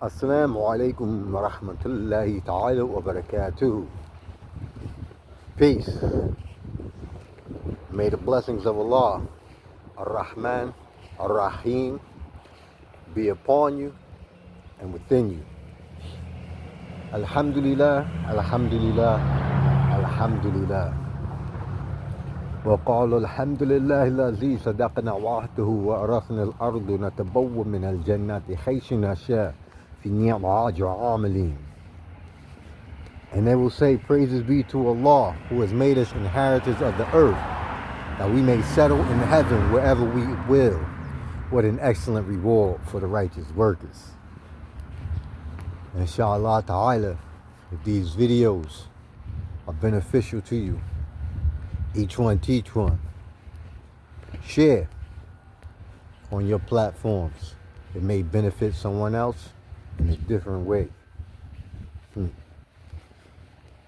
Assalamu alaikum wa rahmatullahi ta'ala wa barakatuh. Peace. May the blessings of Allah, Ar-Rahman, Ar-Rahim, be upon you and within you. Alhamdulillah, Alhamdulillah, Alhamdulillah. وقالوا الحمد لله الذي صدقنا وعده وأرثنا الأرض نتبوأ من الجنة حيث نشاء في نعاج عاملين. And they will say, praises be to Allah who has made us inheritors of the earth, that we may settle in heaven wherever we will. What an excellent reward for the righteous workers. Inshallah ta'ala, if these videos are beneficial to you, each one teach one. Share on your platforms. It may benefit someone else in a different way.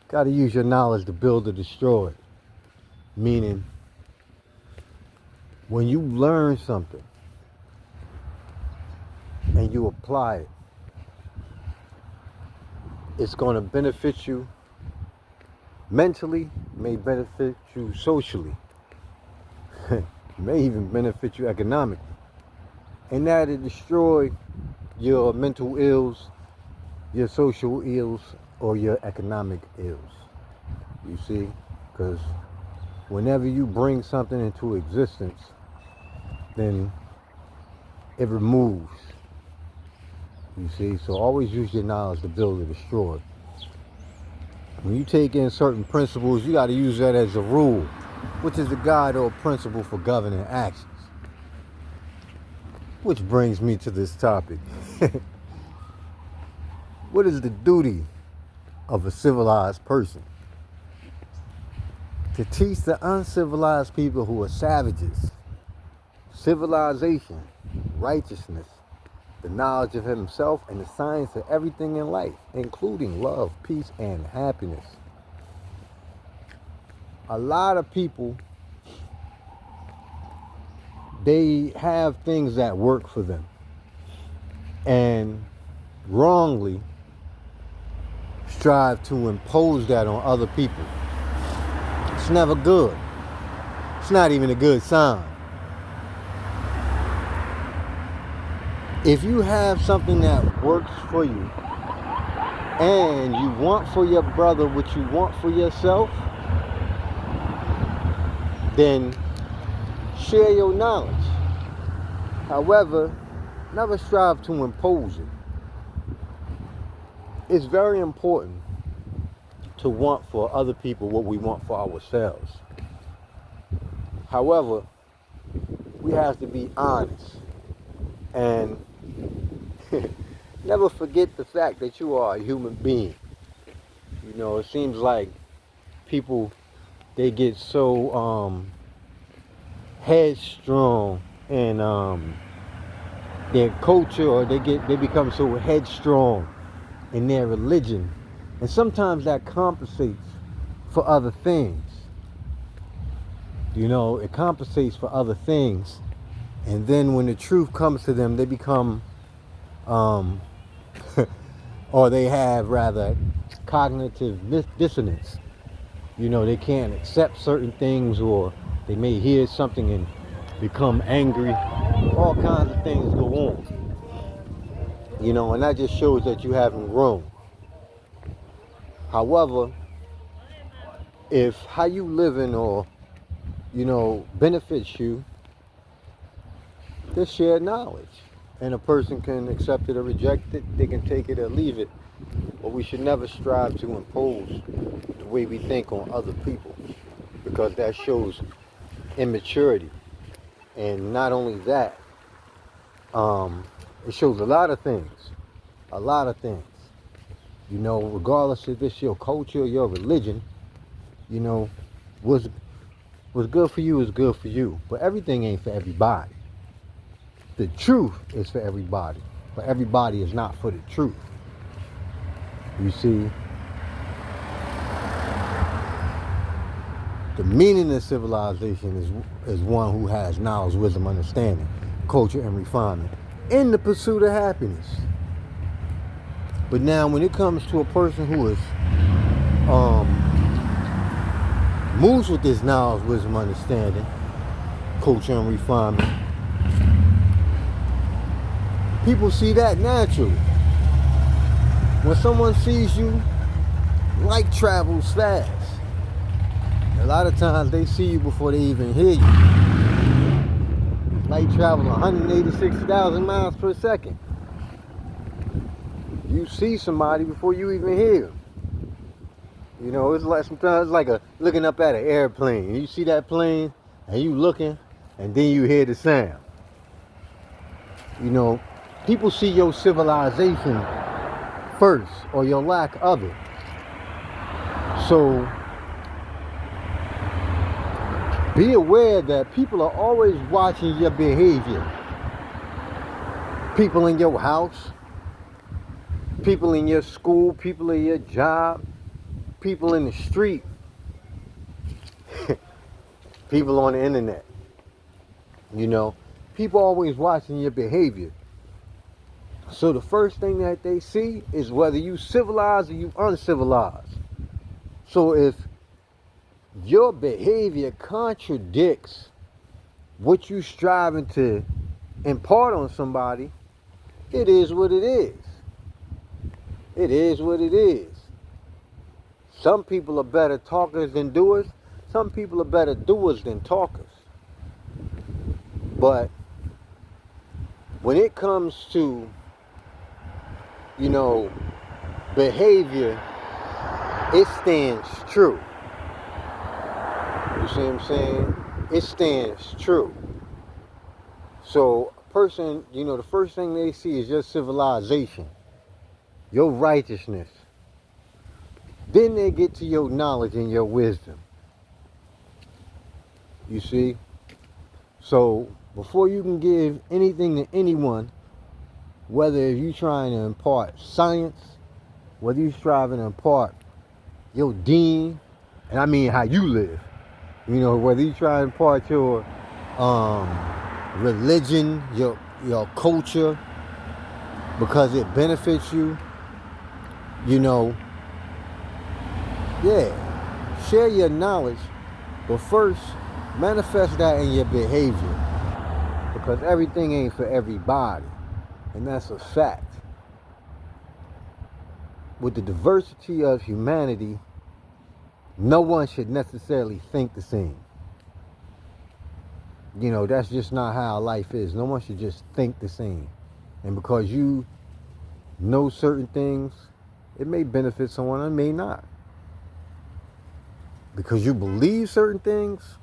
Got to use your knowledge to build or destroy. Meaning, when you learn something and you apply it, it's going to benefit you mentally, may benefit you socially, may even benefit you economically. And that it destroy your mental ills, your social ills, or your economic ills. You see? Because whenever you bring something into existence, then it removes. You see? So always use your knowledge to build or destroy. When you take in certain principles, you got to use that as a rule, which is a guide or a principle for governing actions. Which brings me to this topic. What is the duty of a civilized person? To teach the uncivilized people who are savages civilization, righteousness, the knowledge of himself, and the science of everything in life, including love, peace, and happiness. A lot of people, they have things that work for them and wrongly strive to impose that on other people. It's never good. It's not even a good sign. If you have something that works for you and you want for your brother what you want for yourself, then share your knowledge. However, never strive to impose it. It's very important to want for other people what we want for ourselves. However, we have to be honest and never forget the fact that you are a human being. You know, it seems like people, they get so headstrong in their culture, or they become so headstrong in their religion, and sometimes that compensates for other things. You know, it compensates for other things, and then when the truth comes to them, they become or they have rather cognitive dissonance. You know, they can't accept certain things, or they may hear something and become angry. All kinds of things go on. You know, and that just shows that you haven't grown. However, if how you living or, you know, benefits you, just share knowledge. And a person can accept it or reject it. They can take it or leave it. But we should never strive to impose the way we think on other people, because that shows immaturity. And not only that, it shows a lot of things. A lot of things. You know, regardless if it's your culture or your religion, you know, what's good for you is good for you. But everything ain't for everybody. The truth is for everybody. But everybody is not for the truth. You see, the meaning of civilization is one who has knowledge, wisdom, understanding, culture, and refinement in the pursuit of happiness. But now when it comes to a person who is um, moves with this knowledge, wisdom, understanding, culture, and refinement, people see that naturally. When someone sees you, light travels fast. A lot of times they see you before they even hear you. Light travels 186,000 miles per second. You see somebody before you even hear them. You know, it's like sometimes it's like looking up at an airplane. You see that plane, and you looking, and then you hear the sound. You know, people see your civilization first, or your lack of it. So, be aware that people are always watching your behavior. People in your house, people in your school, people in your job, people in the street, people on the internet. You know, people always watching your behavior. So the first thing that they see is whether you civilized or you uncivilized. So if your behavior contradicts what you striving to impart on somebody, it is what it is. It is what it is. Some people are better talkers than doers. Some people are better doers than talkers. But when it comes to, you know, behavior, it stands true. You see what I'm saying? It stands true. So a person, you know, the first thing they see is your civilization, your righteousness. Then they get to your knowledge and your wisdom. You see? So before you can give anything to anyone, whether you're trying to impart science, whether you're striving to impart your deen, and I mean how you live, you know, whether you try to impart your religion, your culture, because it benefits you, you know, yeah, share your knowledge, but first manifest that in your behavior, because everything ain't for everybody, and that's a fact. With the diversity of humanity, no one should necessarily think the same. You know, that's just not how life is. No one should just think the same. And because you know certain things, it may benefit someone and may not. Because you believe certain things,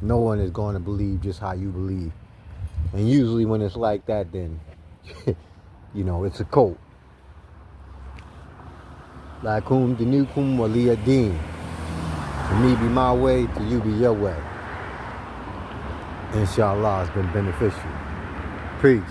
no one is going to believe just how you believe. And usually when it's like that, then, you know, it's a cult. Lakum dinukum waliya din. To me be my way, to you be your way. Inshallah, it's been beneficial. Peace.